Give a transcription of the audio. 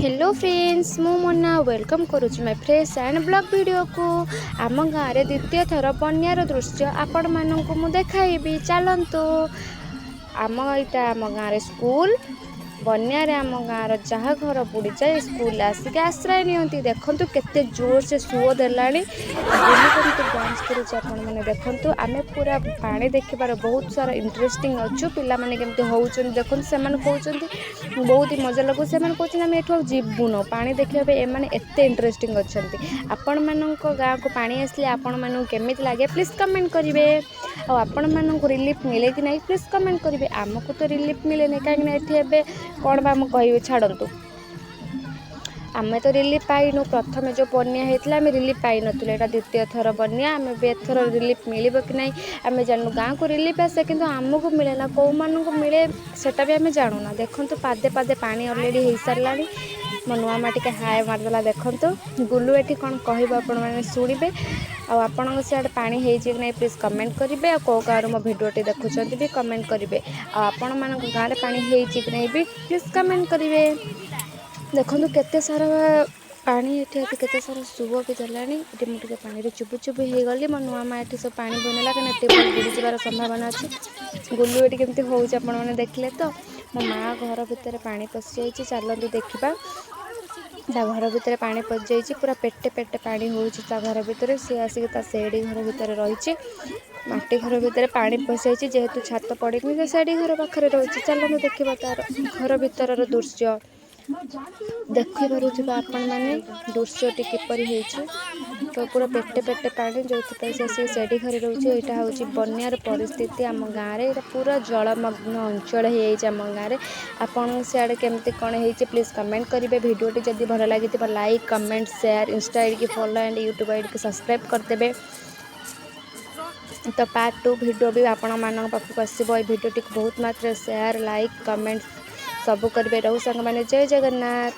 Hello friends मु Mona welcome करुच्ची my fresh and blog video को आम गाँव में द्वितीय थर बन्यार दृश्य आपण मानक मु देखाइबी चलतु आम यहाँ आम गाँव स्कूल बन्यार आम गाँव जहाँ घर बुड़ी जाए स्कूल आसिक आश्रय नियंती देखंतु केते जोर से सुओ देलानी बुली केमती डांस करुच्ची आपण मैंने देखंतु आमे पूरा पानी देखिबार बहुत सारा इंटरेस्टिंग अच्छु पिला माने केमती होउचन देखंतु से माने कहउचंती बहुत ही मजा लगु से माने कहउचन आमे एठो जीवुनो पानी देखिबा ए माने एते इंटरेस्टिंग अछंती आपण मानक गाँ को पानी आसले आपण मानक केमिति लागे प्लीज कमेंट करिवे आ आपण मानक रिलीफ मिले कि नहीं प्लीज कमेंट करिवे आमको तो रिलीफ मिले नहीं काहे ना एठी एबे कौन बा कह छाड़ू आमे तो रिलीफ पाइनु प्रथम जो बन्या होता आम रिलीफ पाई नथिलु एटा द्वितीय थर बन्या आम एथर रिलीफ मिलिबो कि नहीं आम जानू गाँव को रिलीफ आसे किंतु आमको मिले ना कौ मानक मिले सेटा भी आम जानूना देखंतु पादे पादे पानी ऑलरेडी हो सारानी मो नुआ माँ टिके हाय मारदेला देखंतु गुलू एठी कौन कहबो आपण माने शुणिबे आपण सियाड़े पानी होइछि कि नहीं प्लीज कमेंट करेंगे आ कौ गाँव मो भिडियोटी देखुंत भी कमेंट करेंगे आपण मान गाँव में पानी होइछि कि नहीं भी प्लीज कमेंट करेंगे देखो केते सारा पानी एठी आके केते सारा सुओ भी देलानी एठी मुझे पानी चुबु चुबु हो गली मो नुआ माँ एठी सब पानी बनला कि एटे बुड़ी जबार संभावना अच्छी गुलू एठी केमती होउछि आपण माने देखले तो मो माँ घर भितर पानी पशि जाइछि चलतु देखिबा ता घर भितर पानी पशि जाइछि पूरा पेटे पेटे पानी होउछि ता घर भितर सी आसिक ता सेडी घर भितर रहिछि माटी घर भितर पानी पशि जाइछि जेहेतु छात पड़ेनि तो सेडी घर पाखरे रहिछि चलतु देखिबा तार घर भितर दृश्य देखिपे आपण मैंने दृश्यटी किपरि होइछि तो पूरा पेटे पेटे पानी जो से सेडी घर रोचे यहाँ हूँ बन्यार परिस्थिति आम गाँव में पूरा जलमग्न अंचल होम गाँव में आपन सियाड़े केमती कौन होती प्लीज कमेंट करेंगे भिडियोटी जब भल लगी like comment share Insta ID की फॉलो एंड यूट्यूब आईडी की सब्सक्राइब करदेवे तो पार्ट 2 भिडियो भी आपण मान पाखक आसो भिडियोटी बहुत मात्रा शेयर लाइक कमेंट सब करेंगे रहू सांग मैंने जय जगन्नाथ।